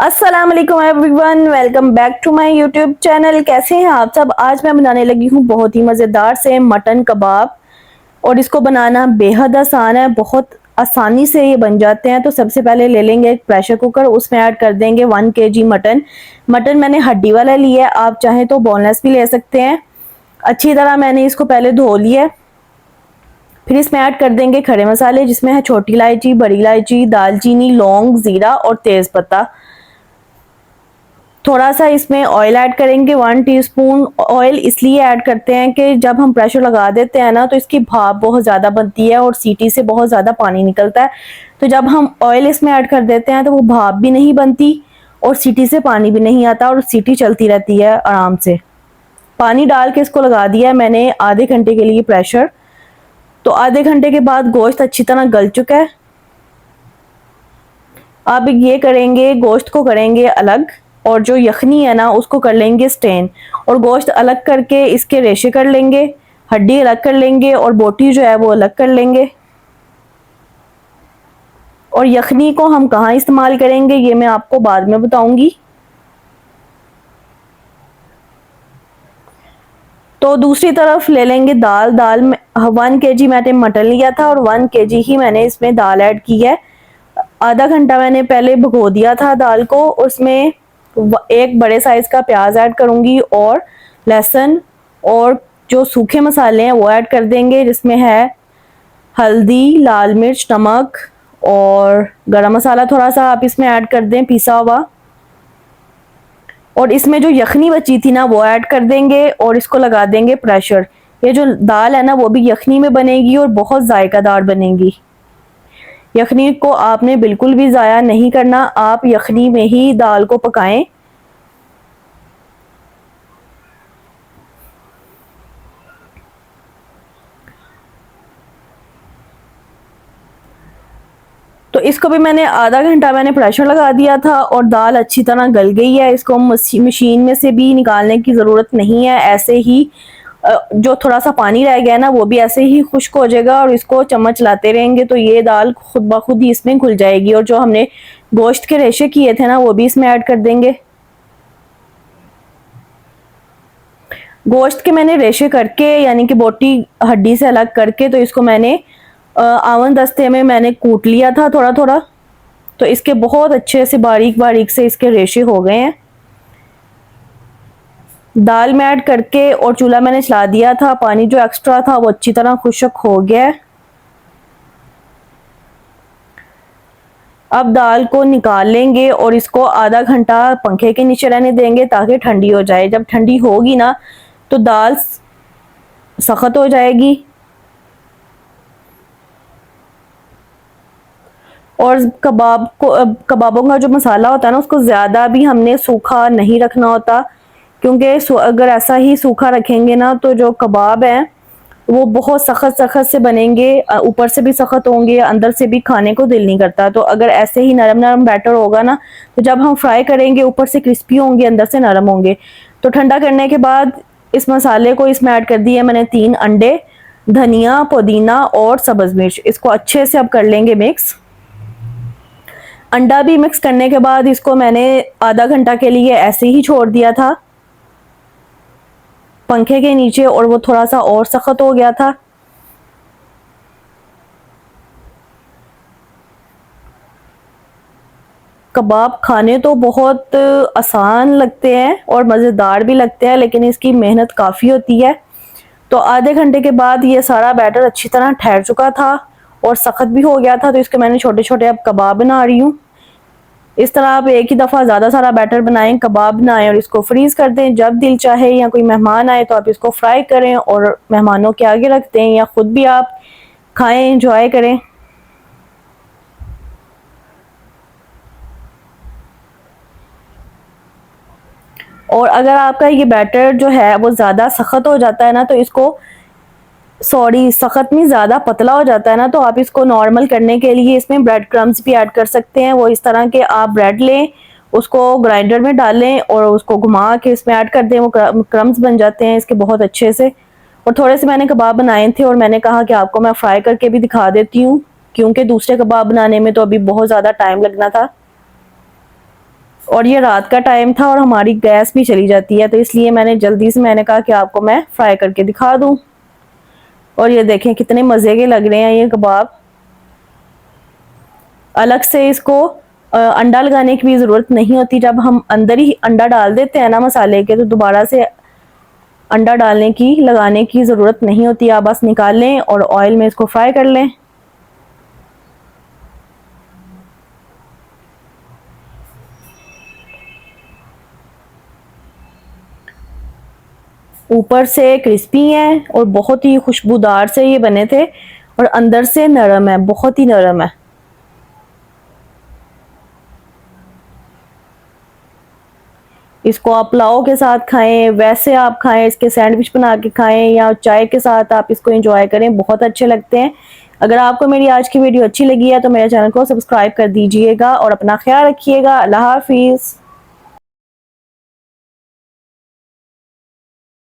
अस्सलाम वालेकुम everyone, welcome back to my YouTube channel. कैसे हैं आप सब। आज मैं बनाने लगी हूँ बहुत ही मज़ेदार से मटन कबाब और इसको बनाना बेहद आसान है। बहुत आसानी से ये बन जाते हैं। तो सबसे पहले ले लेंगे एक प्रेशर कुकर, उसमें ऐड कर देंगे 1 kg मटन। मटन मैंने हड्डी वाला लिया है, आप चाहें तो बोनलेस भी ले सकते हैं। अच्छी तरह मैंने इसको पहले धो लिया। फिर इसमें ऐड कर देंगे खड़े मसाले, जिसमें है छोटी इलायची, बड़ी इलायची, दालचीनी, लौंग, ज़ीरा और तेज़ पत्ता। थोड़ा सा इसमें ऑयल ऐड करेंगे, 1 टीस्पून ऑयल इसलिए ऐड करते हैं कि जब हम प्रेशर लगा देते हैं ना तो इसकी भाप बहुत ज़्यादा बनती है और सीटी से बहुत ज़्यादा पानी निकलता है। तो जब हम ऑयल इसमें ऐड कर देते हैं तो वो भाप भी नहीं बनती और सीटी से पानी भी नहीं आता और सीटी चलती रहती है आराम से। पानी डाल के इसको लगा दिया है मैंने आधे घंटे के लिए प्रेशर। तो आधे घंटे के बाद गोश्त अच्छी तरह गल चुका है। अब ये करेंगे, गोश्त को करेंगे अलग और जो यखनी है ना उसको कर लेंगे स्टेन, और गोश्त अलग करके इसके रेशे कर लेंगे, हड्डी अलग कर लेंगे और बोटी जो है वो अलग कर लेंगे। और यखनी को हम कहाँ इस्तेमाल करेंगे ये मैं आपको बाद में बताऊंगी। तो दूसरी तरफ ले लेंगे दाल। दाल में 1 kg मैंने मटन लिया था और 1 kg ही मैंने इसमें दाल ऐड की है। आधा घंटा मैंने पहले भिगो दिया था दाल को। उसमें एक बड़े साइज का प्याज ऐड करूंगी और लहसुन और जो सूखे मसाले हैं वो ऐड कर देंगे, जिसमें है हल्दी, लाल मिर्च, नमक और गरम मसाला थोड़ा सा आप इसमें ऐड कर दें पिसा हुआ। और इसमें जो यखनी बची थी ना वो ऐड कर देंगे और इसको लगा देंगे प्रेशर। ये जो दाल है ना वो भी यखनी में बनेगी और बहुत जायकादार बनेगी। यखनी को आपने बिल्कुल भी ज़ाया नहीं करना, आप यखनी में ही दाल को पकाएं। तो इसको भी मैंने आधा घंटा मैंने प्रेशर लगा दिया था और दाल अच्छी तरह गल गई है। इसको मशीन में से भी निकालने की ज़रूरत नहीं है, ऐसे ही जो थोड़ा सा पानी रह गया ना वो भी ऐसे ही खुश्क हो जाएगा और इसको चम्मच लाते रहेंगे तो ये दाल खुद ब खुद ही इसमें घुल जाएगी। और जो हमने गोश्त के रेशे किए थे ना वो भी इसमें ऐड कर देंगे। गोश्त के मैंने रेशे करके यानी कि बोटी हड्डी से अलग करके तो इसको मैंने आवन दस्ते में मैंने कूट लिया था थोड़ा थोड़ा। तो इसके बहुत अच्छे से बारीक बारीक से इसके रेशे हो गए हैं। दाल में ऐड करके और चूल्हा मैंने चला दिया था। पानी जो एक्स्ट्रा था वो अच्छी तरह खुश्क हो गया है। अब दाल को निकाल लेंगे और इसको आधा घंटा पंखे के नीचे रहने देंगे ताकि ठंडी हो जाए। जब ठंडी होगी ना तो दाल सख्त हो जाएगी। और कबाबों का जो मसाला होता है ना उसको ज़्यादा भी हमने सूखा नहीं रखना होता, क्योंकि अगर ऐसा ही सूखा रखेंगे ना तो जो कबाब हैं वो बहुत सख्त सख्त से बनेंगे, ऊपर से भी सख्त होंगे, अंदर से भी खाने को दिल नहीं करता। तो अगर ऐसे ही नरम नरम बैटर होगा ना तो जब हम फ्राई करेंगे ऊपर से क्रिस्पी होंगे, अंदर से नरम होंगे। तो ठंडा करने के बाद इस मसाले को इसमें ऐड कर दिए मैंने 3 अंडे, धनिया, पुदीना और सब्ज़ मिर्च। इसको अच्छे से अब कर लेंगे मिक्स। अंडा भी मिक्स करने के बाद इसको मैंने आधा घंटा के लिए ऐसे ही छोड़ दिया था पंखे के नीचे और वो थोड़ा सा और सख्त हो गया था। कबाब खाने तो बहुत आसान लगते हैं और मज़ेदार भी लगते हैं, लेकिन इसकी मेहनत काफ़ी होती है। तो आधे घंटे के बाद ये सारा बैटर अच्छी तरह ठहर चुका था और सख्त भी हो गया था। तो इसके मैंने छोटे छोटे अब कबाब बना रही हूँ। इस तरह आप एक ही दफ़ा ज़्यादा सारा बैटर बनाएं, कबाब बनाएं और इसको फ्रीज़ कर दें। जब दिल चाहे या कोई मेहमान आए तो आप इसको फ्राई करें और मेहमानों के आगे रख दें या ख़ुद भी आप खाएं, एंजॉय करें। और अगर आपका ये बैटर जो है वो ज़्यादा सख्त हो जाता है ना तो इसको सख्त नहीं, ज़्यादा पतला हो जाता है ना तो आप इसको नॉर्मल करने के लिए इसमें ब्रेड क्रम्स भी ऐड कर सकते हैं। वो इस तरह के आप ब्रेड लें, उसको ग्राइंडर में डालें और उसको घुमा के इसमें ऐड कर दें, वो क्रम्स बन जाते हैं इसके बहुत अच्छे से। और थोड़े से मैंने कबाब बनाए थे और मैंने कहा कि आपको मैं फ्राई करके भी दिखा देती हूँ, क्योंकि दूसरे कबाब बनाने में तो अभी बहुत ज़्यादा टाइम लगना था। और ये रात का टाइम था और हमारी गैस भी चली जाती है, तो इसलिए मैंने जल्दी से मैंने कहा कि आपको मैं फ्राई करके दिखा दूं। और ये देखें कितने मज़े के लग रहे हैं ये कबाब। अलग से इसको अंडा लगाने की भी ज़रूरत नहीं होती। जब हम अंदर ही अंडा डाल देते हैं ना मसाले के, तो दोबारा से अंडा डालने की लगाने की ज़रूरत नहीं होती। आप बस निकाल लें और ऑयल में इसको फ्राई कर लें। ऊपर से क्रिस्पी हैं और बहुत ही खुशबूदार से ये बने थे, और अंदर से नरम है, बहुत ही नरम है। इसको आप पुलाव के साथ खाएं, वैसे आप खाएं, इसके सैंडविच बना के खाएं, या चाय के साथ आप इसको एंजॉय करें, बहुत अच्छे लगते हैं। अगर आपको मेरी आज की वीडियो अच्छी लगी है तो मेरे चैनल को सब्सक्राइब कर दीजिएगा और अपना ख्याल रखिएगा। अल्लाह हाफिज़।